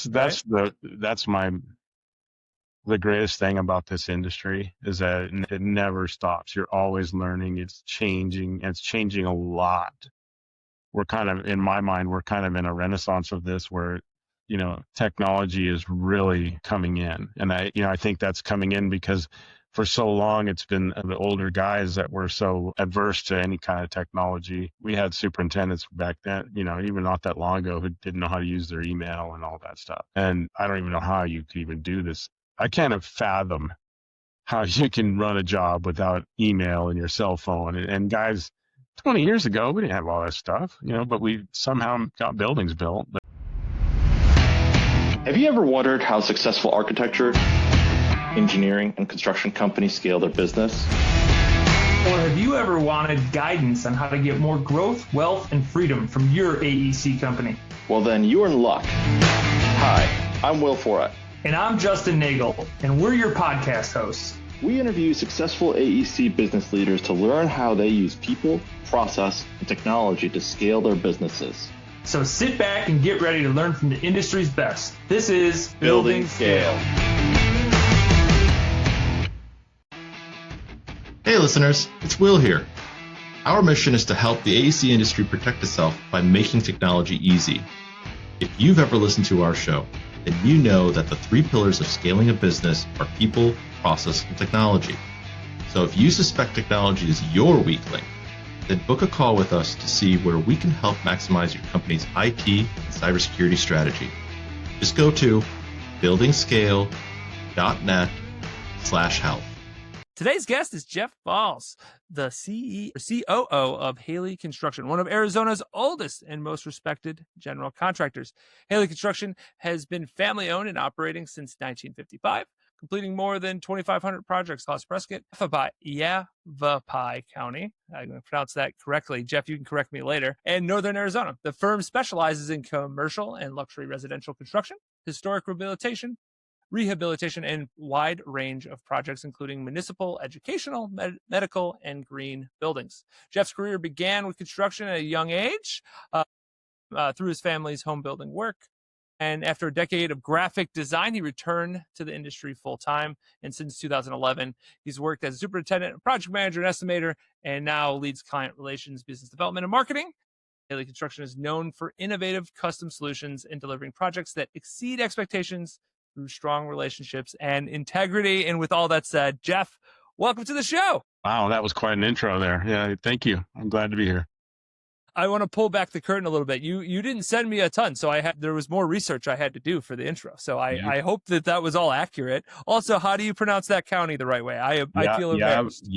right? That's the greatest thing about this industry is that it never stops. You're always learning. It's changing. It's changing a lot. We're kind of, in my mind, we're kind of in a renaissance of this where, technology is really coming in. And I think that's coming in because for so long, it's been the older guys that were so adverse to any kind of technology. We had superintendents back then, even not that long ago, who didn't know how to use their email and all that stuff. And I don't even know how you could even do this. I can't fathom how you can run a job without email and your cell phone. And guys, 20 years ago, we didn't have all that stuff, but we somehow got buildings built. Have you ever wondered how successful architecture, engineering, and construction companies scale their business? Or have you ever wanted guidance on how to get more growth, wealth, and freedom from your AEC company? Well, then you're in luck. Hi, I'm Will Forat. And I'm Justin Nagel, and we're your podcast hosts. We interview successful AEC business leaders to learn how they use people, process, and technology to scale their businesses. So sit back and get ready to learn from the industry's best. This is Building Scale. Hey listeners, it's Will here. Our mission is to help the AEC industry protect itself by making technology easy. If you've ever listened to our show, then you know that the three pillars of scaling a business are people, process, and technology. So if you suspect technology is your weak link, then book a call with us to see where we can help maximize your company's IT and cybersecurity strategy. Just go to buildingscale.net/help. Today's guest is Jeff Falls, the COO of Haley Construction, one of Arizona's oldest and most respected general contractors. Haley Construction has been family-owned and operating since 1955, completing more than 2,500 projects across Prescott, Yavapai County. I'm going to pronounce that correctly. Jeff, you can correct me later. And Northern Arizona. The firm specializes in commercial and luxury residential construction, historic rehabilitation, and wide range of projects, including municipal, educational, medical, and green buildings. Jeff's career began with construction at a young age through his family's home building work. And after a decade of graphic design, he returned to the industry full-time. And since 2011, he's worked as a superintendent, project manager, and estimator, and now leads client relations, business development, and marketing. Haley Construction is known for innovative custom solutions and delivering projects that exceed expectations through strong relationships and integrity. And with all that said, Jeff, welcome to the show. Wow, that was quite an intro there. Yeah, thank you. I'm glad to be here. I want to pull back the curtain a little bit. You didn't send me a ton, so there was more research I had to do for the intro. So I hope that was all accurate. Also, how do you pronounce that county the right way? I feel embarrassed.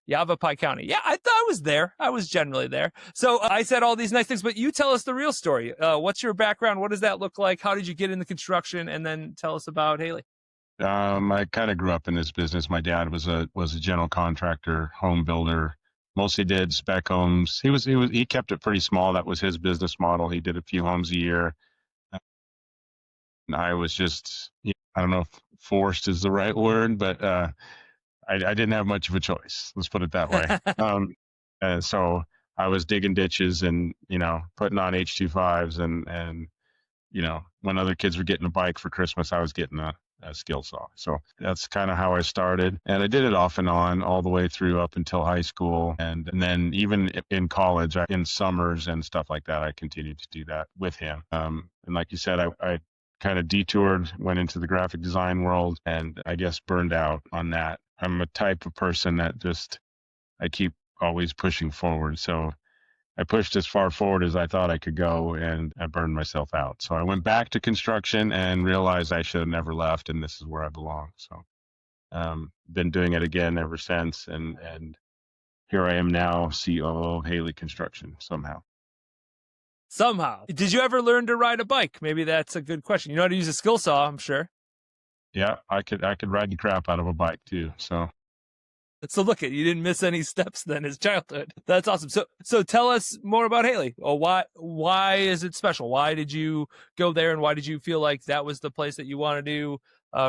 Yavapai County. Yeah, I thought I was there. I was generally there. So I said all these nice things, but you tell us the real story. What's your background? What does that look like? How did you get into construction? And then tell us about Haley. I kind of grew up in this business. My dad was a general contractor, home builder. Mostly did spec homes. He kept it pretty small. That was his business model. He did a few homes a year. And I was just, I don't know if forced is the right word, but I didn't have much of a choice. Let's put it that way. So I was digging ditches and, putting on H25s and when other kids were getting a bike for Christmas, I was getting a skill saw. So that's kind of how I started. And I did it off and on all the way through up until high school. And then even in college, in summers and stuff like that, I continued to do that with him. And like you said, I kind of detoured, went into the graphic design world, and I guess burned out on that. I'm a type of person that I keep always pushing forward. So I pushed as far forward as I thought I could go, and I burned myself out. So I went back to construction and realized I should have never left, and this is where I belong. So been doing it again ever since, and here I am now, COO of Haley Construction, somehow. Did you ever learn to ride a bike? Maybe that's a good question. You know how to use a skill saw, I'm sure. Yeah, I could ride the crap out of a bike too. So look you didn't miss any steps then as childhood. That's awesome. So tell us more about Haley. Why is it special? Why did you go there, and why did you feel like that was the place that you wanted to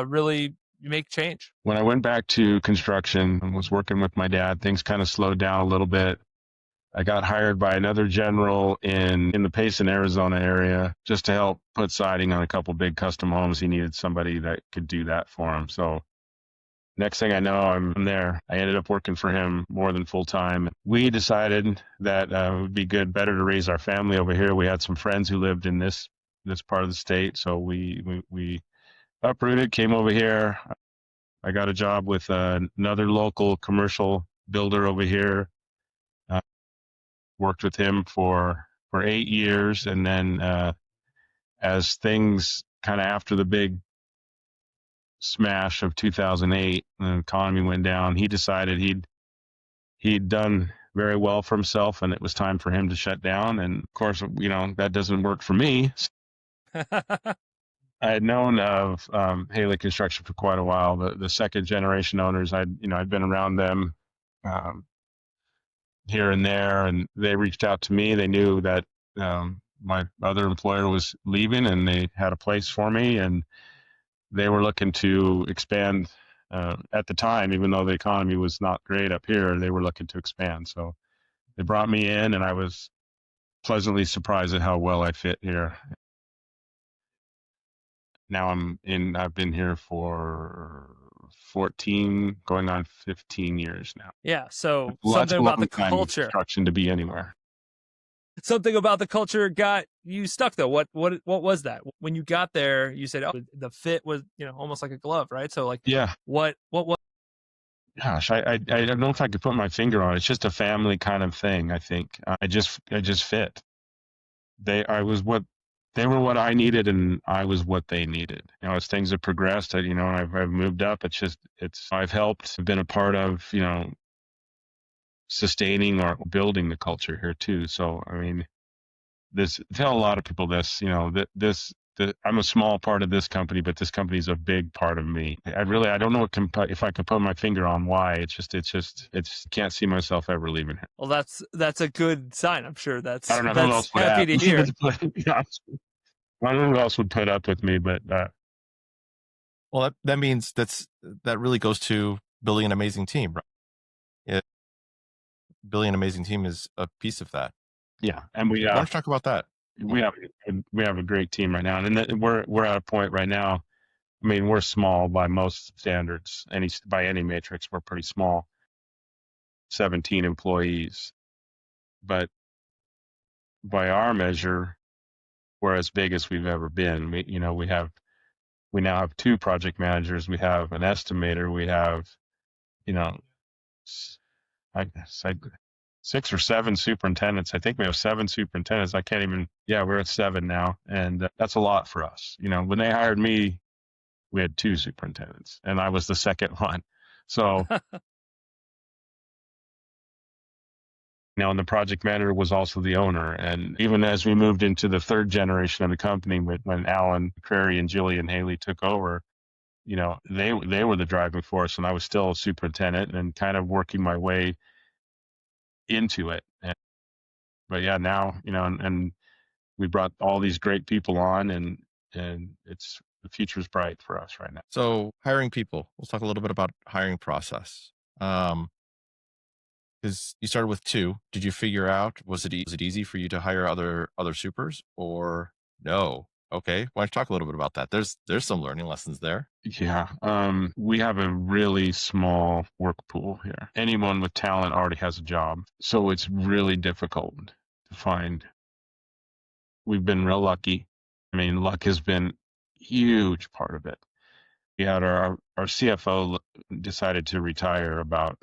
really make change? When I went back to construction and was working with my dad, things kind of slowed down a little bit. I got hired by another general in the Payson, Arizona area just to help put siding on a couple big custom homes. He needed somebody that could do that for him. So next thing I know, I'm there. I ended up working for him more than full time. We decided that it would be better to raise our family over here. We had some friends who lived in this part of the state, so we uprooted, came over here. I got a job with another local commercial builder over here. Worked with him for 8 years, and then as things kind of after the big smash of 2008, the economy went down. He decided he'd done very well for himself, and it was time for him to shut down. And of course, that doesn't work for me. I had known of Haley Construction for quite a while. The second generation owners, I'd been around them here and there, and they reached out to me. They knew that my other employer was leaving, and they had a place for me, and they were looking to expand. At the time, even though the economy was not great up here, they were looking to expand. So they brought me in, and I was pleasantly surprised at how well I fit here. Now I've been here for 14, going on 15 years now. Yeah. So That's something a about long the time in culture. construction to be anywhere. Something about the culture got you stuck though. What was that? When you got there, you said, "Oh, the fit was, almost like a glove," right? So like, Yeah. what was? Gosh, I don't know if I could put my finger on it. It's just a family kind of thing. I think I just fit. They were what I needed, and I was what they needed. As things have progressed, I've moved up. I've helped, been a part of, sustaining or building the culture here too. So, I mean, tell a lot of people this, I'm a small part of this company, but this company is a big part of me. I don't know if I could put my finger on why. It's can't see myself ever leaving here. Well, that's a good sign. I'm sure I don't know who that's else would happy to hear. I don't know who else would put up with me, but well, that means that really goes to building an amazing team, right? Building an amazing team is a piece of that. Yeah, and why don't you talk about that? We have a great team right now, and we're at a point right now. I mean, we're small by most standards. By any matrix, we're pretty small. 17 employees, but by our measure, we're as big as we've ever been. We now have 2 project managers. We have an estimator. We have, I guess 6 or 7 superintendents. I think we have 7 superintendents. We're at 7 now. And that's a lot for us. When they hired me, we had 2 superintendents, and I was the second one. So, and the project manager was also the owner. And even as we moved into the 3rd generation of the company, when Alan Prairie and Jillian Haley took over, they were the driving force, and I was still a superintendent and kind of working my way into it. But yeah, now, and we brought all these great people on, and the future's bright for us right now. So hiring people, let's talk a little bit about hiring process. Because you started with 2. Did you figure out, was it easy for you to hire other supers, or no? Okay, why don't you talk a little bit about that? There's some learning lessons there. Yeah, we have a really small work pool here. Anyone with talent already has a job, so it's really difficult to find. We've been real lucky. I mean, luck has been a huge part of it. We had our CFO decided to retire about,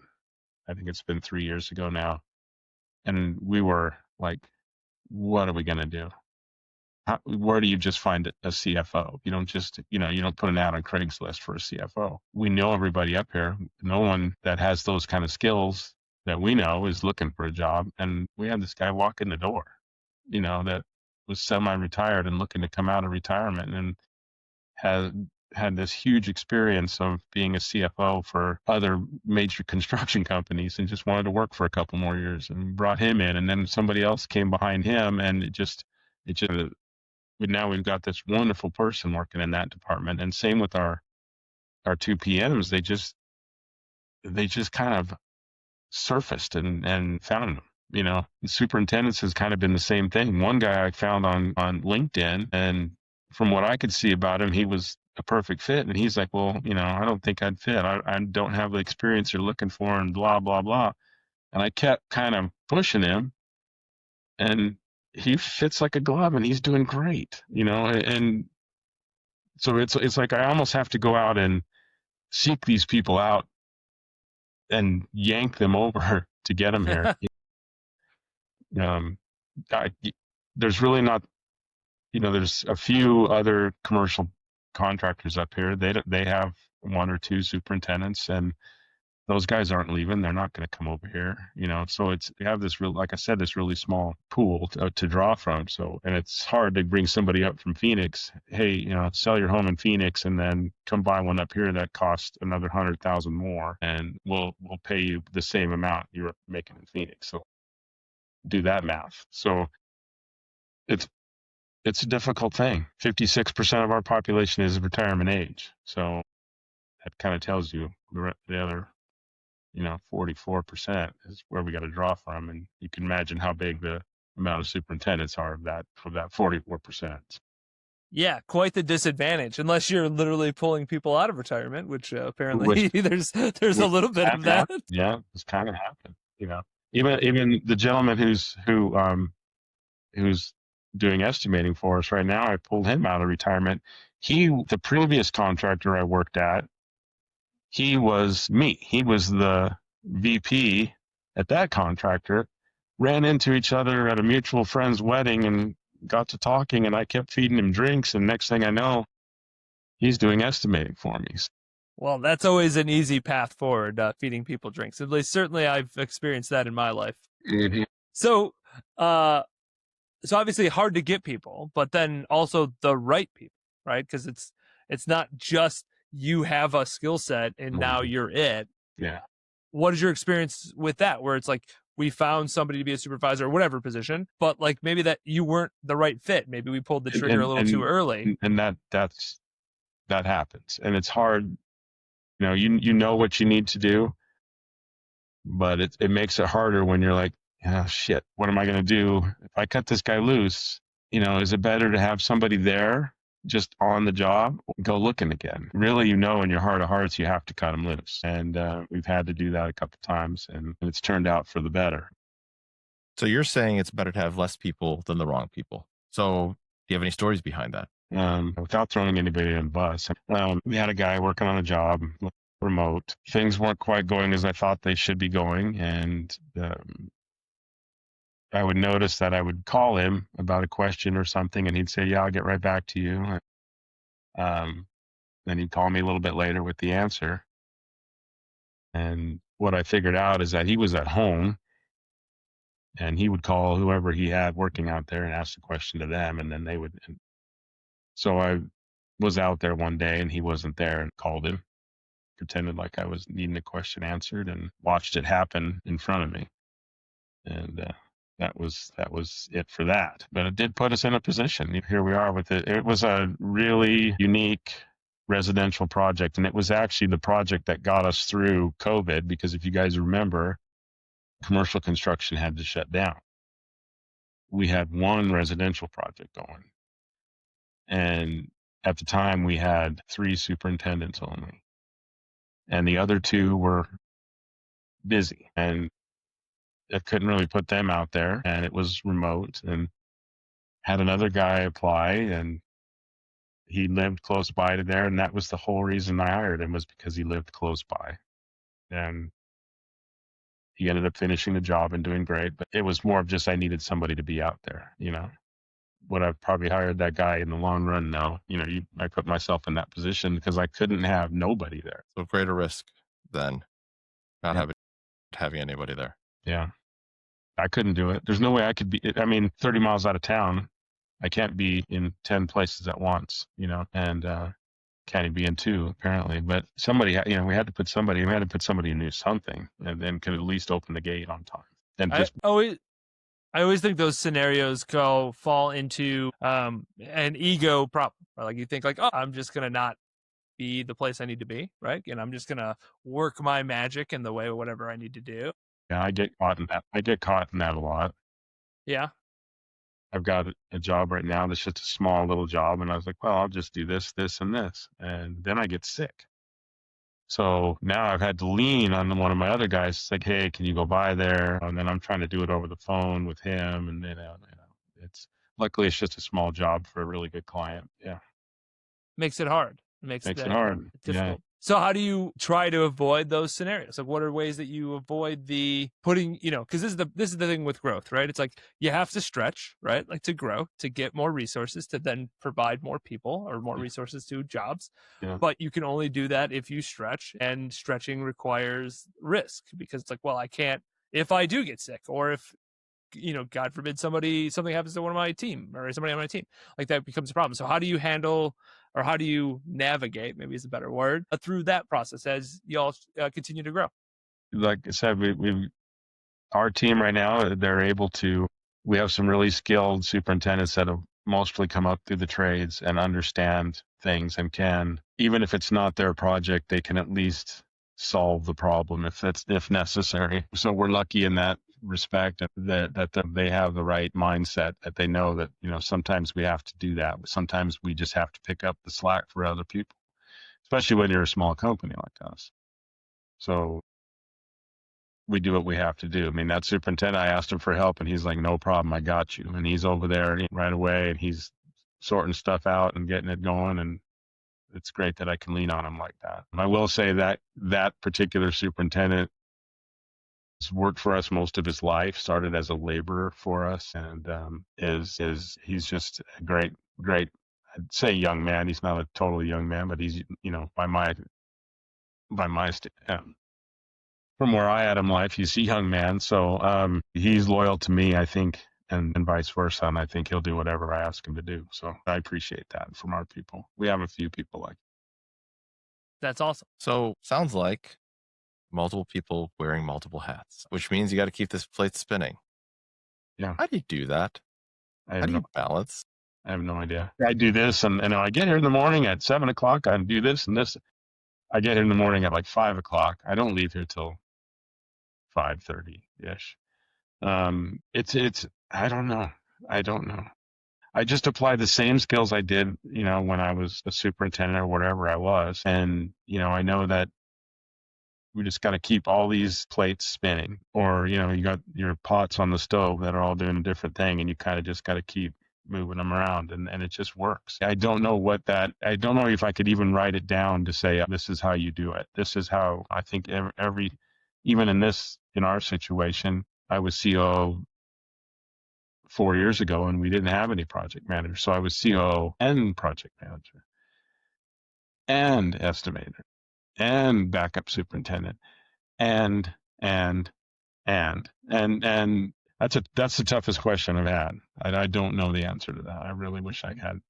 I think it's been 3 years ago now. And we were like, what are we going to do? Where do you just find a CFO? You don't just, you don't put an ad on Craigslist for a CFO. We know everybody up here. No one that has those kind of skills that we know is looking for a job. And we had this guy walk in the door, that was semi-retired and looking to come out of retirement, and had this huge experience of being a CFO for other major construction companies, and just wanted to work for a couple more years, and brought him in. And then somebody else came behind him, and now we've got this wonderful person working in that department. And same with our 2 PMs. They just kind of surfaced and found them. the superintendents has kind of been the same thing. One guy I found on LinkedIn, and from what I could see about him, he was a perfect fit. And he's like, well, I don't think I'd fit. I don't have the experience you're looking for, and blah, blah, blah. And I kept kind of pushing him, and he fits like a glove, and he's doing great, and so it's like I almost have to go out and seek these people out and yank them over to get them here. um, I, there's really not, there's a few other commercial contractors up here. They have one or two superintendents, and those guys aren't leaving. They're not going to come over here, So we have this real, like I said, this really small pool to draw from. So, and it's hard to bring somebody up from Phoenix. Hey, sell your home in Phoenix and then come buy one up here that costs another 100,000 more, and we'll pay you the same amount you're making in Phoenix. So do that math. So it's a difficult thing. 56% of our population is retirement age. So that kind of tells you the other 44% is where we got to draw from. And you can imagine how big the amount of superintendents are of that 44%. Yeah, quite the disadvantage, unless you're literally pulling people out of retirement, which apparently there's a little bit of that. Yeah, it's kind of happened. Even the gentleman who's doing estimating for us right now, I pulled him out of retirement. The previous contractor I worked at, he was me. He was the VP at that contractor. Ran into each other at a mutual friend's wedding and got to talking, and I kept feeding him drinks, and next thing I know, he's doing estimating for me. Well, that's always an easy path forward, feeding people drinks. At least certainly I've experienced that in my life. Mm-hmm. So obviously hard to get people, but then also the right people, right? Because it's not just you have a skill set and now you're it. Yeah. What is your experience with that? Where it's like, we found somebody to be a supervisor or whatever position, but like maybe that you weren't the right fit. Maybe we pulled the trigger a little too early. And that happens. And it's hard. You know what you need to do, but it makes it harder when you're like, oh, shit, what am I going to do if I cut this guy loose? Is it better to have somebody there just on the job, go looking again? Really, in your heart of hearts, you have to cut him loose. And we've had to do that a couple of times, and it's turned out for the better. So you're saying it's better to have less people than the wrong people. So do you have any stories behind that? Without throwing anybody in the bus, we had a guy working on a job, remote. Things weren't quite going as I thought they should be going, and I would notice that I would call him about a question or something, and he'd say, yeah, I'll get right back to you. Then he'd call me a little bit later with the answer. And what I figured out is that he was at home, and he would call whoever he had working out there and ask the question to them, and then they would. So I was out there one day, and he wasn't there, and called him, pretended like I was needing a question answered, and watched it happen in front of me. And that was it for that. But it did put us in a position. Here we are with it. It was a really unique residential project, and it was actually the project that got us through COVID, because if you guys remember, commercial construction had to shut down. We had one residential project going, and at the time we had 3 superintendents only, and the other 2 were busy, and I couldn't really put them out there, and it was remote, and had another guy apply, and he lived close by to there, and that was the whole reason I hired him, was because he lived close by. And he ended up finishing the job and doing great, but it was more of just I needed somebody to be out there. Would I've probably hired that guy in the long run? No. I put myself in that position because I couldn't have nobody there. So greater risk than not having anybody there. Yeah. I couldn't do it. There's no way I could be, 30 miles out of town, I can't be in 10 places at once, and can't even be in 2 apparently. But somebody, we had to put somebody who knew something, and then could at least open the gate on time. And I always think those scenarios fall into an ego problem. Like you think like, oh, I'm just going to not be the place I need to be, right? And I'm just going to work my magic in the way, whatever I need to do. Yeah, I get caught in that. I get caught in that a lot. Yeah. I've got a job right now that's just a small little job, and I was like, well, I'll just do this, this, and this, and then I get sick. So now I've had to lean on one of my other guys. It's like, hey, can you go by there? And then I'm trying to do it over the phone with him, and it's luckily it's just a small job for a really good client. Yeah, Makes it hard. Makes makes it that hard. difficult. So how do you try to avoid those scenarios? Like, what are ways that you avoid the putting, because this is the thing with growth, right? It's like you have to stretch, right? Like to grow, to get more resources, to then provide more people or more resources to jobs. Yeah. But you can only do that if you stretch, and stretching requires risk, because it's like, well, I can't, if I do get sick, or if, God forbid something happens to one of my team or somebody on my team, like that becomes a problem. So how do you handle, or how do you navigate, maybe is a better word, through that process as y'all continue to grow? Like I said, our team right now, we have some really skilled superintendents that have mostly come up through the trades and understand things, and can, even if it's not their project, they can at least solve the problem if necessary. So we're lucky in that respect, that they have the right mindset, that they know that, sometimes we have to do that. Sometimes we just have to pick up the slack for other people, especially when you're a small company like us. So we do what we have to do. I mean, that superintendent, I asked him for help, and he's like, no problem, I got you. And he's over there right away, and he's sorting stuff out and getting it going. And it's great that I can lean on him like that. I will say that that particular superintendent has worked for us most of his life, started as a laborer for us, and he's just a great, I'd say young man. He's not a totally young man, but he's, from where I had him life, he's a young man. So he's loyal to me, I think, and vice versa. And I think he'll do whatever I ask him to do. So I appreciate that from our people. We have a few people like that. That's awesome. So sounds like multiple people wearing multiple hats, which means you got to keep this plate spinning. Yeah. How do you do that? How do you balance? I have no idea. I do this, and I get here in the morning at 7 o'clock. I do this and this. I get here in the morning at like 5 o'clock. I don't leave here till 5:30-ish. It's I don't know. I just apply the same skills I did, when I was a superintendent or whatever I was. And, I know that we just got to keep all these plates spinning, or, you got your pots on the stove that are all doing a different thing, and you kind of just got to keep moving them around, and it just works. I don't know if I could even write it down to say, this is how you do it. This is how I think even in our situation, I was COO 4 years ago, and we didn't have any project manager. So I was COO and project manager and estimator and backup superintendent and that's the toughest question I've had. I don't know the answer to that. I really wish I had.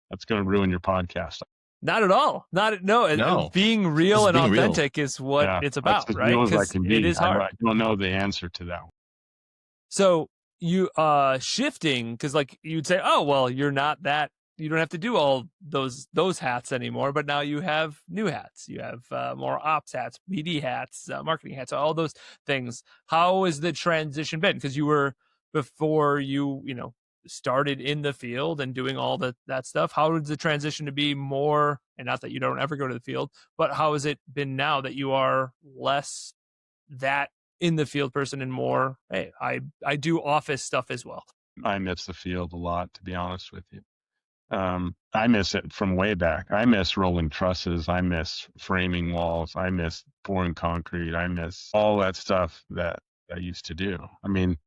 That's going to ruin your podcast. Not at all. No. Being real and authentic is what it's about, right? Because it is hard. I don't know the answer to that. So you shifting, because like you'd say, oh well, you're not that. You don't have to do all those hats anymore, but now you have new hats. You have more ops hats, BD hats, marketing hats, all those things. How has the transition been? Because you were, before you started in the field and doing all that stuff. How was the transition to be more, and not that you don't ever go to the field, but how has it been now that you are less that in the field person and more, hey, I do office stuff as well? I miss the field a lot, to be honest with you. I miss it from way back. I miss rolling trusses. I miss framing walls. I miss pouring concrete. I miss all that stuff that I used to do. I mean,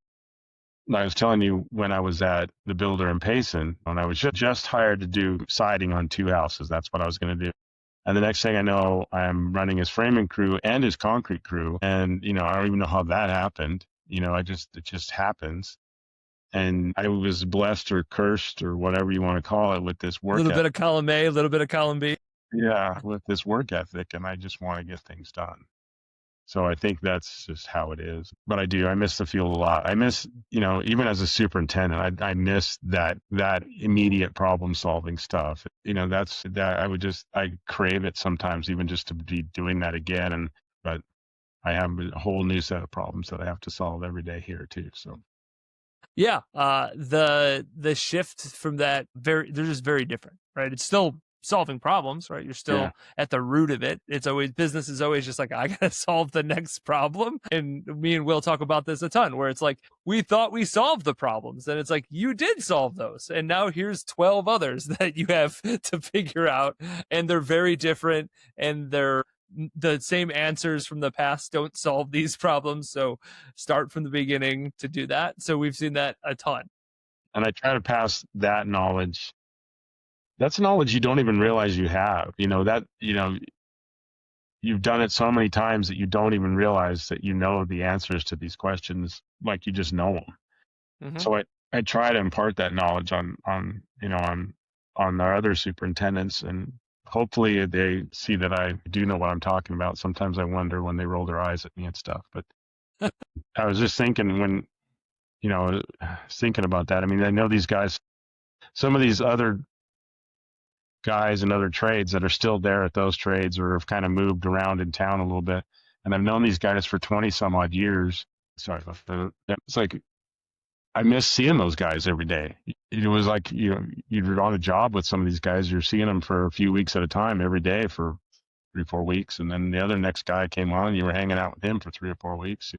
I was telling you, when I was at the builder in Payson, when I was just hired to do siding on 2 houses, that's what I was going to do. And the next thing I know, I'm running his framing crew and his concrete crew. And, I don't even know how that happened. It just happens. And I was blessed or cursed or whatever you want to call it with this work. A little bit of column A, a little bit of column B. Yeah, with this work ethic, and I just want to get things done. So I think that's just how it is. But I miss the field a lot. I miss, even as a superintendent, I miss that immediate problem solving stuff. I crave it sometimes, even just to be doing that again. But I have a whole new set of problems that I have to solve every day here too. So yeah, the shift from that, they're just very different, right? It's still solving problems, right? You're still at the root of it. It's always, business is always just like, I gotta solve the next problem. And me and Will talk about this a ton, where it's like, we thought we solved the problems, and it's like, you did solve those, and now here's 12 others that you have to figure out, and they're very different, and they're the same answers from the past don't solve these problems. So start from the beginning to do that. So we've seen that a ton. And I try to pass that knowledge. That's knowledge you don't even realize you have. You've done it so many times that you don't even realize that you know the answers to these questions, like you just know them. Mm-hmm. So I try to impart that knowledge on our other superintendents, and hopefully they see that I do know what I'm talking about. Sometimes I wonder when they roll their eyes at me and stuff, but I was just thinking thinking about that. I mean, I know these guys, some of these other guys in other trades that are still there at those trades or have kind of moved around in town a little bit. And I've known these guys for 20 some odd years. Sorry about that. It's like, I miss seeing those guys every day. It was like, you're on a job with some of these guys, you're seeing them for a few weeks at a time every day for 3-4 weeks. And then the other next guy came on and you were hanging out with him for 3 or 4 weeks.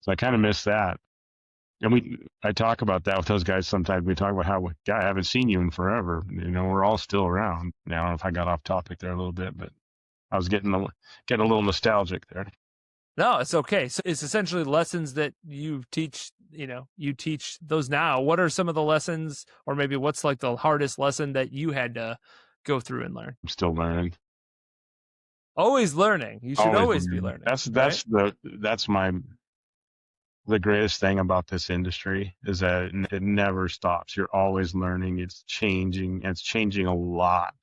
So I kind of miss that. And I talk about that with those guys sometimes. We talk about how, I haven't seen you in forever. We're all still around. Now, I don't know if I got off topic there a little bit, but I was getting a little nostalgic there. No, it's okay. So it's essentially lessons that you teach, you teach those now. What are some of the lessons, or maybe what's like the hardest lesson that you had to go through and learn? I'm still learning. Always learning. You should always be learning. That's the greatest thing about this industry is that it never stops. You're always learning. It's changing. It's changing a lot.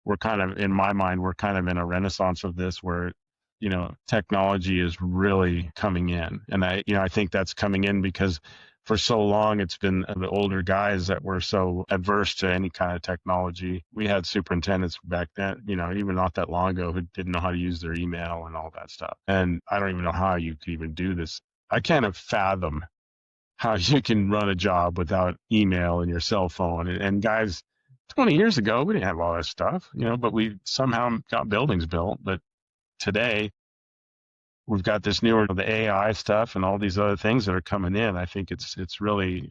We're kind of, in my mind, we're kind of in a renaissance of this where, technology is really coming in. And I think that's coming in because for so long, it's been the older guys that were so adverse to any kind of technology. We had superintendents back then, even not that long ago, who didn't know how to use their email and all that stuff. And I don't even know how you could even do this. I can't fathom how you can run a job without email and your cell phone. And guys, 20 years ago, we didn't have all that stuff, but we somehow got buildings built. But today, we've got this newer, the AI stuff and all these other things that are coming in. I think it's really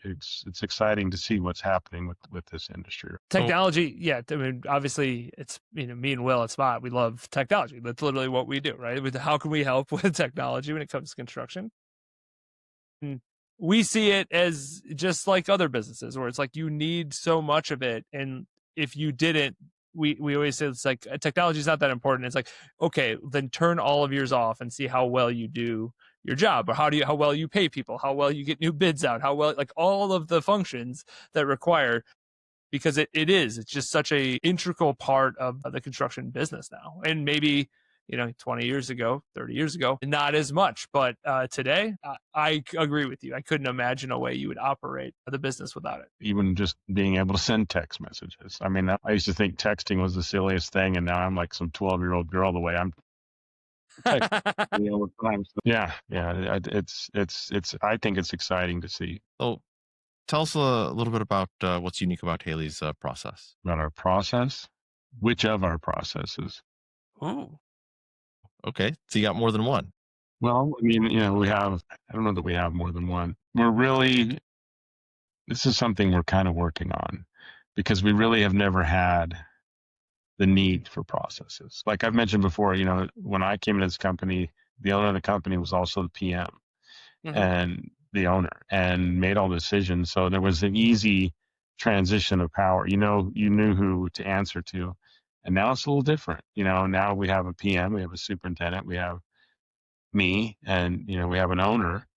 exciting to see what's happening with this industry. Technology, yeah. I mean, obviously, it's me and Will at Spot. We love technology. That's literally what we do, right? How can we help with technology when it comes to construction? We see it as just like other businesses, where it's like you need so much of it, and if you didn't, we always say it's like technology is not that important. It's like, okay, then turn all of yours off and see how well you do your job, or how well you pay people, how well you get new bids out, how well, like all of the functions that require, because it's just such a integral part of the construction business now. And maybe 20 years ago, 30 years ago, not as much. But today, I agree with you. I couldn't imagine a way you would operate the business without it. Even just being able to send text messages. I mean, I used to think texting was the silliest thing, and now I'm like some 12-year-old girl the way I'm texting all the time. So, yeah. It's. I think it's exciting to see. So, tell us a little bit about what's unique about Haley's process. About our process? Which of our processes? Ooh. Okay, so you got more than one. Well, I mean, we have, I don't know that we have more than one. This is something we're kind of working on, because we really have never had the need for processes. Like I've mentioned before, when I came into this company, the owner of the company was also the PM and the owner, and made all the decisions. So there was an easy transition of power. You knew who to answer to. And now it's a little different. Now we have a PM, we have a superintendent, we have me, and, we have an owner.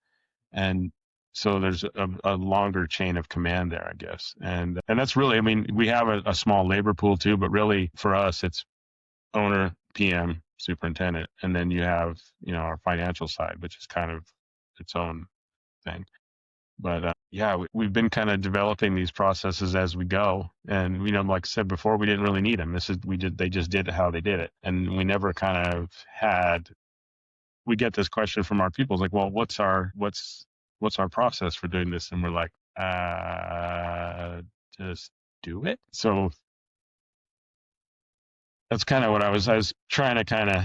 And so there's a longer chain of command there, I guess. And that's really, I mean, we have a small labor pool too, but really for us, it's owner, PM, superintendent. And then you have, our financial side, which is kind of its own thing. But we've been kind of developing these processes as we go, and like I said before, we didn't really need them. They just did it how they did it, and we never kind of had we get this question from our people. It's like, well, what's our process for doing this? And we're like, just do it. So that's kind of what I was trying to kind of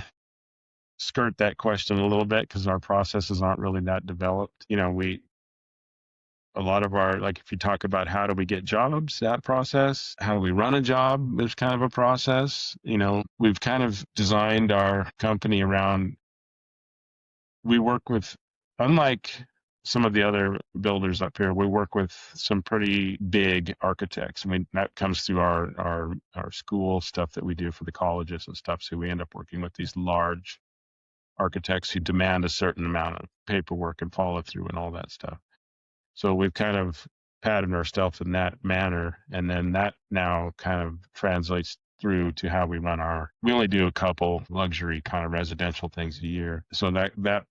skirt that question a little bit, because our processes aren't really that developed. A lot of our, like, if you talk about how do we get jobs, that process, how do we run a job is kind of a process. We've kind of designed our company around, we work with, unlike some of the other builders up here, we work with some pretty big architects. I mean, that comes through our school stuff that we do for the colleges and stuff. So we end up working with these large architects who demand a certain amount of paperwork and follow through and all that stuff. So we've kind of patterned ourselves in that manner. And then that now kind of translates through to how we run we only do a couple luxury kind of residential things a year. So that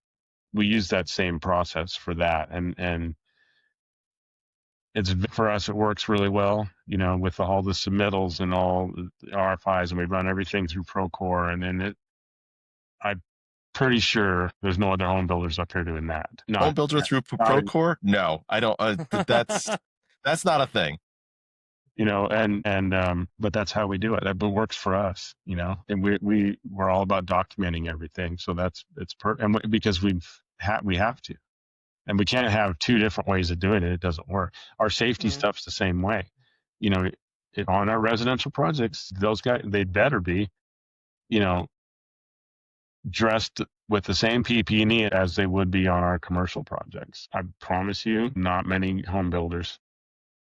we use that same process for that. And it's, for us, it works really well, with all the submittals and all the RFIs, and we run everything through Procore. And then I'm pretty sure there's no other home builders up here doing that. Home builder through Procore? No, I don't. That's not a thing. But that's how we do it. That works for us, and we're all about documenting everything. So because we have to, and we can't have two different ways of doing it. It doesn't work. Our safety stuff's the same way. On our residential projects, those guys, they better be, dressed with the same PPE as they would be on our commercial projects. I promise you, not many home builders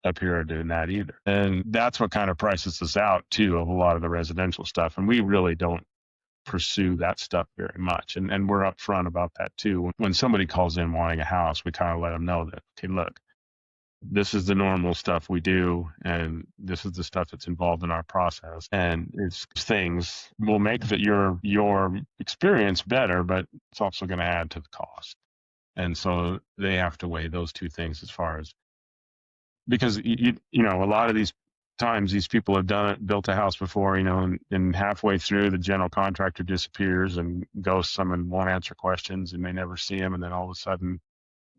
up here are doing that either. And that's what kind of prices us out too of a lot of the residential stuff. And we really don't pursue that stuff very much. And we're upfront about that too. When somebody calls in wanting a house, we kind of let them know that, okay, look, this is the normal stuff we do, and this is the stuff that's involved in our process. And it's things will make your experience better, but it's also going to add to the cost. And so they have to weigh those two things as far as, because a lot of these times these people have built a house before, and halfway through the general contractor disappears and ghosts them and won't answer questions, and they never see them, and then all of a sudden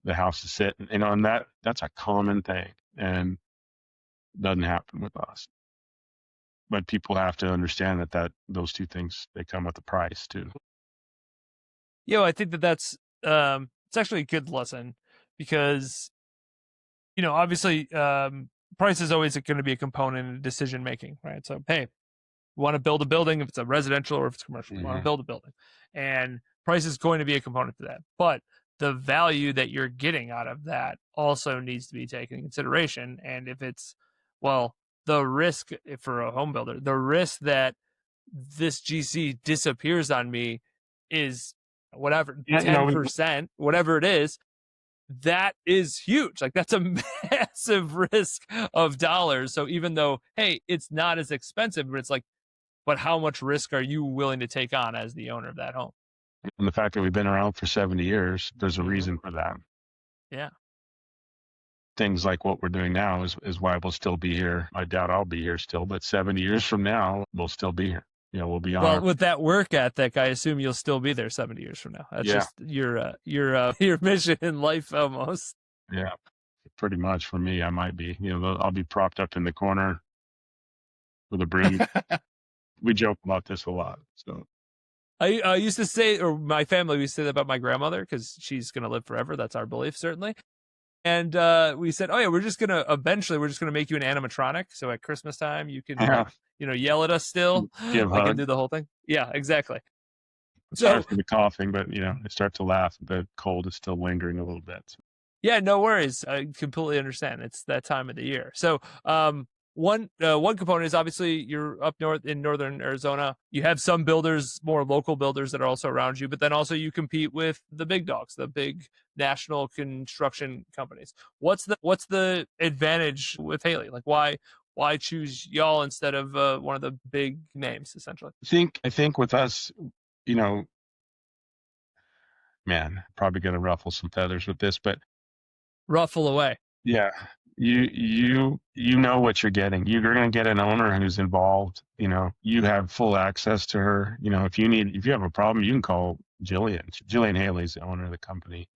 the house is sitting. And that's a common thing, and doesn't happen with us. But people have to understand that those two things, they come with a price too. I think that's it's actually a good lesson, because obviously price is always going to be a component in decision making, right? So hey, you want to build a building, if it's a residential or if it's commercial, you want to build a building, and price is going to be a component to that. But the value that you're getting out of that also needs to be taken into consideration. And if it's, the risk for a home builder, the risk that this GC disappears on me is whatever, 10%, whatever it is, that is huge. Like, that's a massive risk of dollars. So even though, hey, it's not as expensive, but it's like, but how much risk are you willing to take on as the owner of that home? And the fact that we've been around for 70 years, there's a reason for that. Yeah. Things like what we're doing now is why we'll still be here. I doubt I'll be here still, but 70 years from now, we'll still be here. We'll be on. Well, with that work ethic, I assume you'll still be there 70 years from now. That's just your mission in life almost. Yeah, pretty much for me, I might be. I'll be propped up in the corner with a broom. We joke about this a lot. So I used to say, or my family used to say that about my grandmother, because she's going to live forever. That's our belief, certainly. And we said, oh yeah, we're just going to make you an animatronic. So at Christmas time, you can, yell at us still. I can do the whole thing. Yeah, exactly. Sorry for the coughing, but I start to laugh. The cold is still lingering a little bit. So. Yeah, no worries. I completely understand. It's that time of the year. So, one component is obviously you're up north in northern Arizona. You have some builders, more local builders that are also around you, but then also you compete with the big dogs, the big national construction companies. What's the advantage with Haley? Like, why choose y'all instead of one of the big names, essentially? I think with us, man, probably going to ruffle some feathers with this, but ruffle away. Yeah. you know what you're getting. You're going to get an owner who's involved. You have full access to her. If you have a problem, you can call Jillian. Jillian Haley's the owner of the company.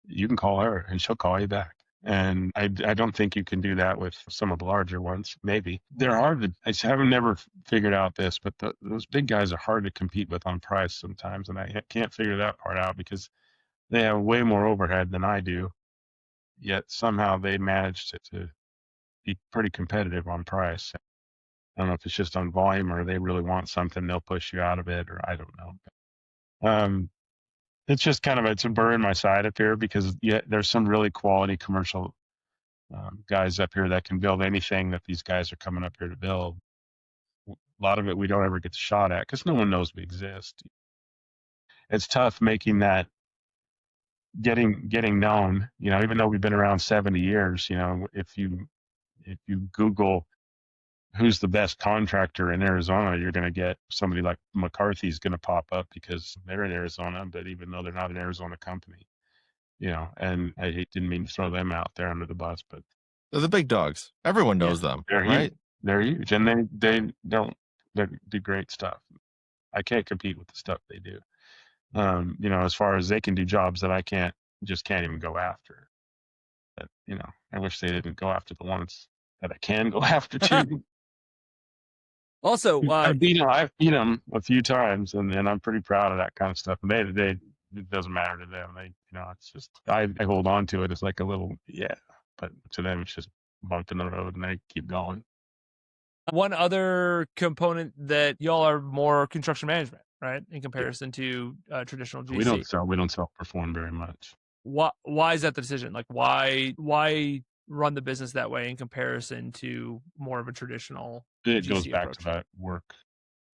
You can call her and she'll call you back. And I don't think you can do that with some of the larger ones. Maybe they're hard to. I just haven't never figured out this, but those big guys are hard to compete with on price sometimes, and I can't figure that part out because they have way more overhead than I do. Yet somehow they manage to be pretty competitive on price. I don't know if it's just on volume or they really want something, they'll push you out of it, or I don't know. It's just it's a burr in my side up here because there's some really quality commercial guys up here that can build anything that these guys are coming up here to build. A lot of it we don't ever get the shot at because no one knows we exist. It's tough making that getting known. Even though we've been around 70 years, if you Google who's the best contractor in Arizona, you're going to get somebody like McCarthy's going to pop up because they're in Arizona, but even though they're not an Arizona company, and didn't mean to throw them out there under the bus, but they're the big dogs. Everyone knows them, they're right? Huge. They're huge, and they do great stuff. I can't compete with the stuff they do. As far as they can do jobs that I can't even go after. But I wish they didn't go after the ones that I can go after too. Also, I've beat them a few times, and I'm pretty proud of that kind of stuff. And they it doesn't matter to them. It's just I hold on to it as like a little but to them it's just bump in the road, and they keep going. One other component that y'all are more construction management, right, in comparison to traditional GC. We don't self-perform very much. Why is that the decision? Like, why run the business that way in comparison to more of a traditional It GC goes back approach? to that work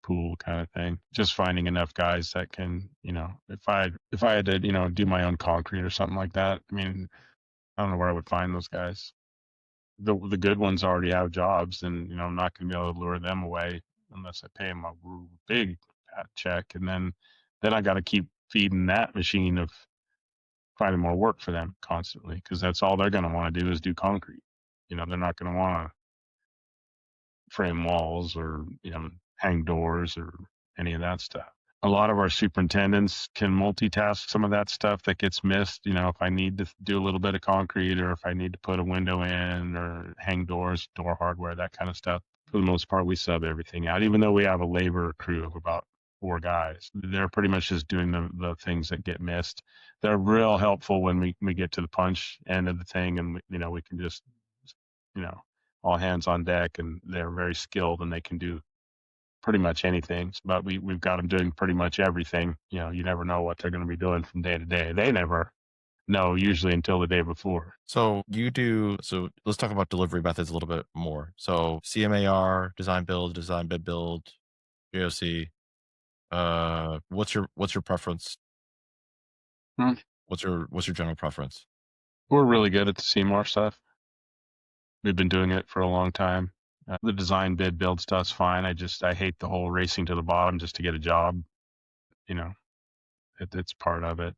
pool kind of thing. Just finding enough guys that can, if I had to, do my own concrete or something like that, I mean, I don't know where I would find those guys. The good ones already have jobs, and I'm not going to be able to lure them away unless I pay them a big check, and then I got to keep feeding that machine of finding more work for them constantly, because that's all they're going to want to do is do concrete. They're not going to want to frame walls or hang doors or any of that stuff. A lot of our superintendents can multitask some of that stuff that gets missed. If I need to do a little bit of concrete, or if I need to put a window in or hang doors, door hardware, that kind of stuff. For the most part, we sub everything out, even though we have a labor crew of about 4 guys. They're pretty much just doing the things that get missed. They're real helpful when we get to the punch end of the thing, and we can just, all hands on deck, and they're very skilled and they can do pretty much anything. But we've got them doing pretty much everything. You never know what they're going to be doing from day to day. They never know usually until the day before. So let's talk about delivery methods a little bit more. So CMAR, design build, design bid build, JOC. What's your preference? What's your general preference? We're really good at the CMAR stuff. We've been doing it for a long time. The design bid build stuff's fine. I hate the whole racing to the bottom just to get a job. It's part of it.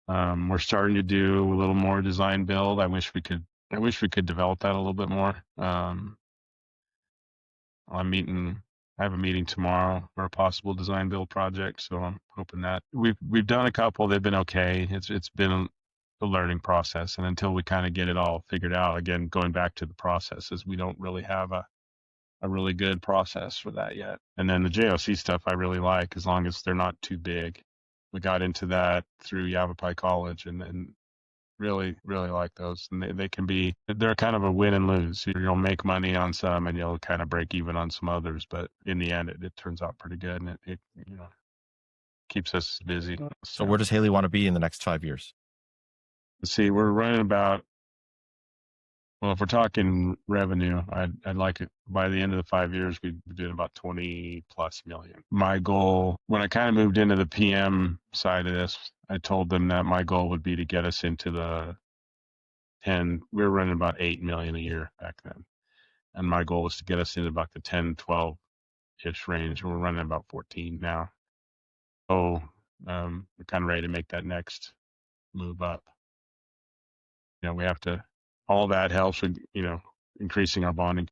We're starting to do a little more design build. I wish we could develop that a little bit more. I have a meeting tomorrow for a possible design build project, so I'm hoping that we've done a couple. They've been okay. It's been a learning process, and until we kind of get it all figured out, again, going back to the processes, we don't really have a really good process for that yet. And then the JOC stuff I really like, as long as they're not too big. We got into that through Yavapai College, and really, really like those. And they're kind of a win and lose. You'll make money on some and you'll kind of break even on some others, but in the end, it turns out pretty good, and it keeps us busy. So where does Haley want to be in the next 5 years? Let's see, we're running about, well, if we're talking revenue, I'd like it by the end of the 5 years, we'd be doing about 20+ million. My goal, when I kind of moved into the PM side of this, I told them that my goal would be to get us into the 10. We were running about 8 million a year back then. And my goal was to get us into about the 10, 12-ish range. We're running about 14 now. So we're kind of ready to make that next move up. We have to all that helps with, increasing our bonding.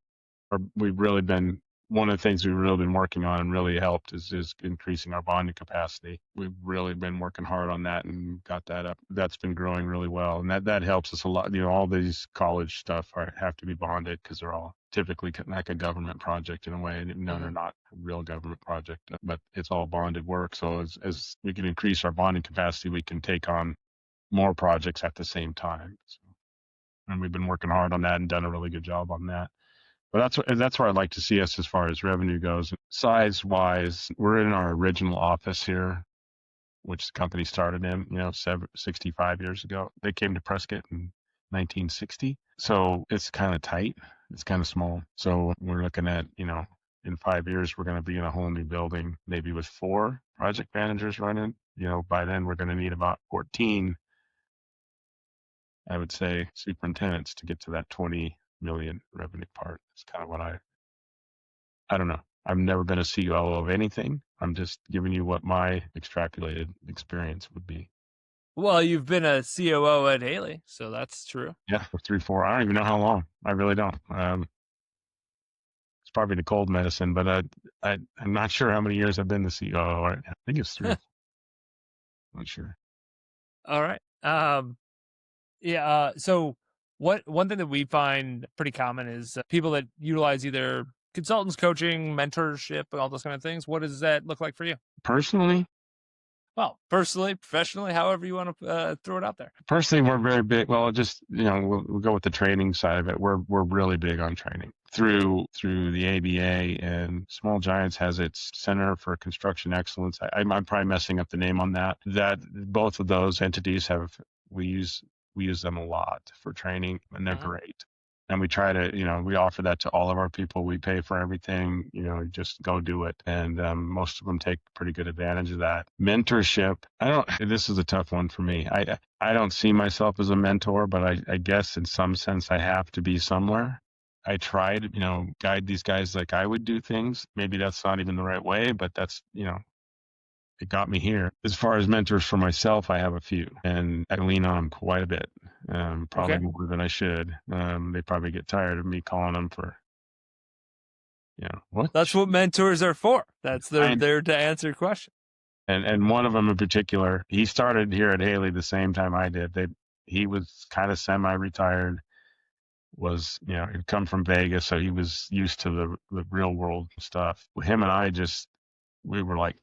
Or we've really been, one of the things we've really been working on and really helped is increasing our bonding capacity. We've really been working hard on that and got that up. That's been growing really well. And that helps us a lot. All these college stuff have to be bonded because they're all typically like a government project in a way. None are not a real government project, but it's all bonded work. So as we can increase our bonding capacity, we can take on more projects at the same time. So, and we've been working hard on that and done a really good job on that. But that's where I'd like to see us as far as revenue goes. Size wise, we're in our original office here, which the company started in, 65 years ago. They came to Prescott in 1960. So it's kind of tight. It's kind of small. So we're looking at, in 5 years, we're going to be in a whole new building, maybe with 4 project managers running. By then we're going to need about 14, I would say, superintendents to get to that 20 million revenue part. It's kind of what I don't know. I've never been a COO of anything. I'm just giving you what my extrapolated experience would be. Well, you've been a COO at Haley, so that's true. Yeah, for 3, 4. I don't even know how long. I really don't. It's probably the cold medicine, but I'm not sure how many years I've been the COO. I think it's 3. Not sure. All right. Yeah. So one thing that we find pretty common is people that utilize either consultants, coaching, mentorship, all those kind of things. What does that look like for you? Personally, Well, personally, professionally, however you want to throw it out there. Personally, we're very big. Well, just we'll go with the training side of it. We're really big on training through the ABA, and Small Giants has its Center for Construction Excellence. I'm probably messing up the name on that. That both of those entities we use them a lot for training, and they're great. And we try to, we offer that to all of our people. We pay for everything, just go do it. And most of them take pretty good advantage of that. Mentorship, this is a tough one for me. I don't see myself as a mentor, but I guess in some sense I have to be somewhere. I try to, guide these guys like I would do things. Maybe that's not even the right way, but that's, it got me here. As far as mentors for myself, I have a few, and I lean on them quite a bit, probably more than I should. They probably get tired of me calling them for, what? That's what mentors are for. They're there to answer your question. And one of them in particular, he started here at Haley the same time I did. He was kind of semi-retired, he'd come from Vegas, so he was used to the real world stuff. Him and I we were like,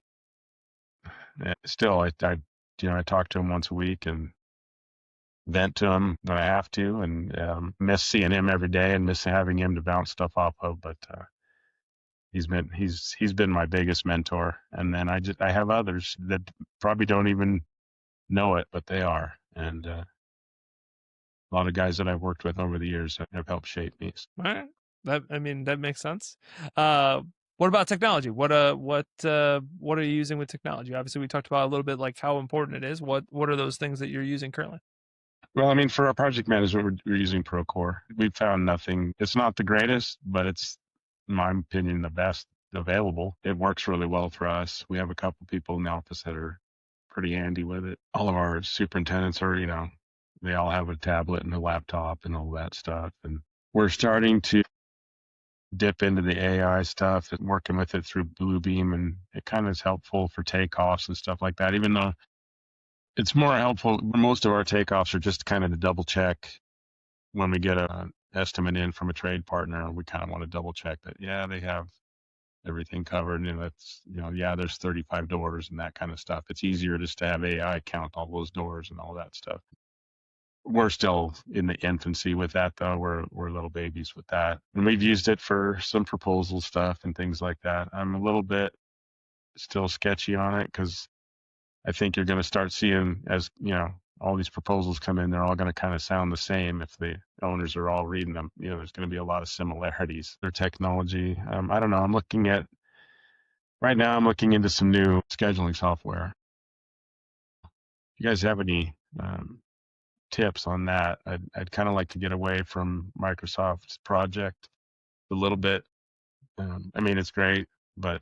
still, I talk to him once a week and vent to him when I have to, and miss seeing him every day and miss having him to bounce stuff off of. But he's been my biggest mentor. And then I have others that probably don't even know it, but they are. And a lot of guys that I've worked with over the years have helped shape me. All right. That makes sense. What about technology? What are you using with technology? Obviously, we talked about a little bit like how important it is. What are those things that you're using currently? Well, for our project management, we're using Procore. We've found nothing. It's not the greatest, but it's, in my opinion, the best available. It works really well for us. We have a couple people in the office that are pretty handy with it. All of our superintendents are, they all have a tablet and a laptop and all that stuff. And we're starting to dip into the AI stuff and working with it through Bluebeam, and it kind of is helpful for takeoffs and stuff like that, even though it's more helpful. Most of our takeoffs are just kind of to double check when we get an estimate in from a trade partner. We kind of want to double check that, they have everything covered. And that's, there's 35 doors and that kind of stuff. It's easier just to have AI count all those doors and all that stuff. We're still in the infancy with that, though. We're little babies with that. And we've used it for some proposal stuff and things like that. I'm a little bit still sketchy on it because I think you're going to start seeing, as all these proposals come in, they're all going to kind of sound the same if the owners are all reading them. There's going to be a lot of similarities. Their technology, I don't know. Right now I'm looking into some new scheduling software. If you guys have any tips on that, I'd kind of like to get away from Microsoft's project a little bit. It's great, but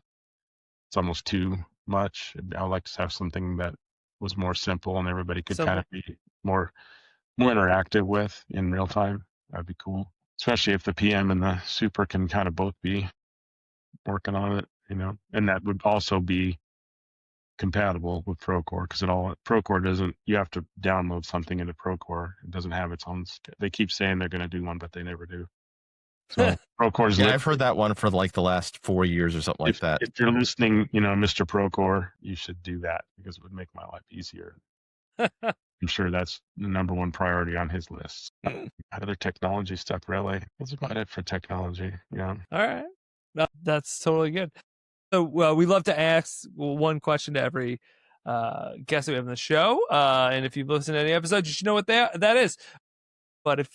it's almost too much. I would like to have something that was more simple and everybody could kind of be more interactive with in real time. That'd be cool, especially if the PM and the super can kind of both be working on it, and that would also be compatible with Procore, because Procore doesn't, you have to download something into Procore. It doesn't have its own, they keep saying they're going to do one, but they never do. So Procore's I've heard that one for like the last 4 years or something like that. If you're listening, Mr. Procore, you should do that because it would make my life easier. I'm sure that's the number one priority on his list. Other technology stuff, really. That's about it for technology. Yeah. All right. No, that's totally good. So we love to ask one question to every guest that we have on the show. And if you've listened to any episodes, you should know what that is. But if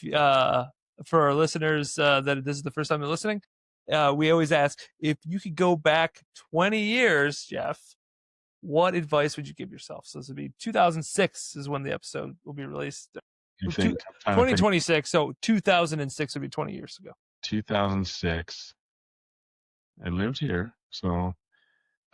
for our listeners that this is the first time they're listening, we always ask, if you could go back 20 years, Jeff, what advice would you give yourself? So this would be 2006 is when the episode will be released. 2026, so 2006 would be 20 years ago. 2006. I lived here, so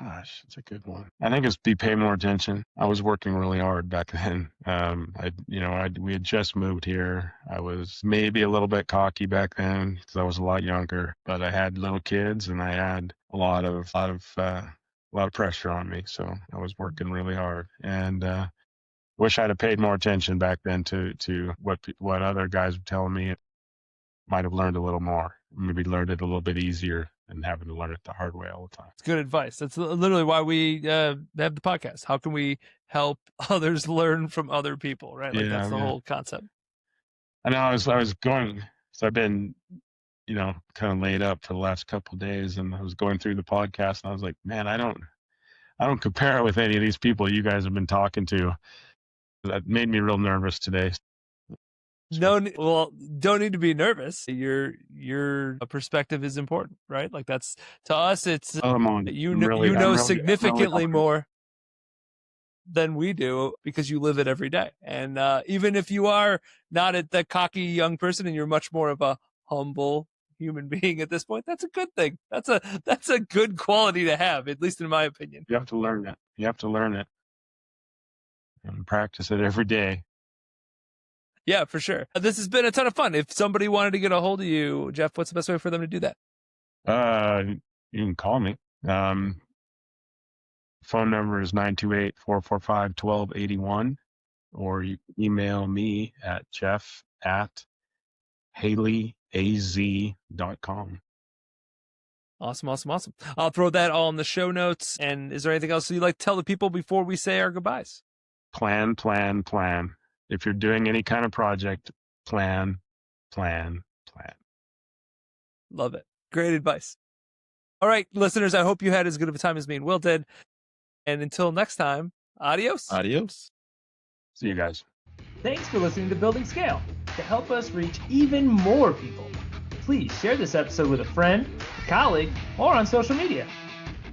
gosh, it's a good one. I think it's pay more attention. I was working really hard back then. We had just moved here. I was maybe a little bit cocky back then because I was a lot younger, but I had little kids and I had a lot of pressure on me. So I was working really hard, and wish I'd have paid more attention back then to what other guys were telling me. Might have learned a little more. Maybe learned it a little bit easier than having to learn it the hard way all the time. It's good advice. That's literally why we have the podcast. How can we help others learn from other people, right? Like that's the whole concept. I know I was going, so I've been, kind of laid up for the last couple of days, and I was going through the podcast, and I was like, man, I don't compare it with any of these people you guys have been talking to. That made me real nervous today. Don't need to be nervous. Your perspective is important, right? Like that's, to us, it's significantly more than we do because you live it every day. And even if you are not the cocky young person and you're much more of a humble human being at this point, that's a good thing. That's a good quality to have, at least in my opinion. You have to learn it. You have to learn it and practice it every day. Yeah, for sure. This has been a ton of fun. If somebody wanted to get a hold of you, Jeff, what's the best way for them to do that? You can call me. Phone number is 928-445-1281, or you can email me at jeff@haleyaz.com. Awesome. I'll throw that all in the show notes. And is there anything else you'd like to tell the people before we say our goodbyes? Plan. If you're doing any kind of project, plan. Love it. Great advice. All right, listeners, I hope you had as good of a time as me and Will did. And until next time, adios. Adios. See you guys. Thanks for listening to Building Scale. To help us reach even more people, please share this episode with a friend, a colleague, or on social media.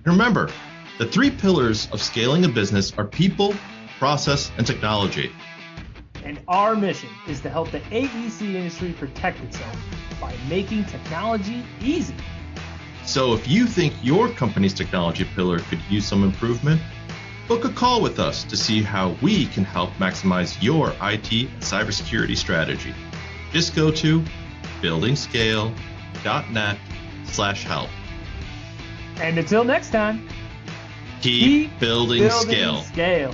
Remember, the 3 pillars of scaling a business are people, process, and technology. And our mission is to help the AEC industry protect itself by making technology easy. So if you think your company's technology pillar could use some improvement, book a call with us to see how we can help maximize your IT and cybersecurity strategy. Just go to buildingscale.net/help. And until next time, keep building scale.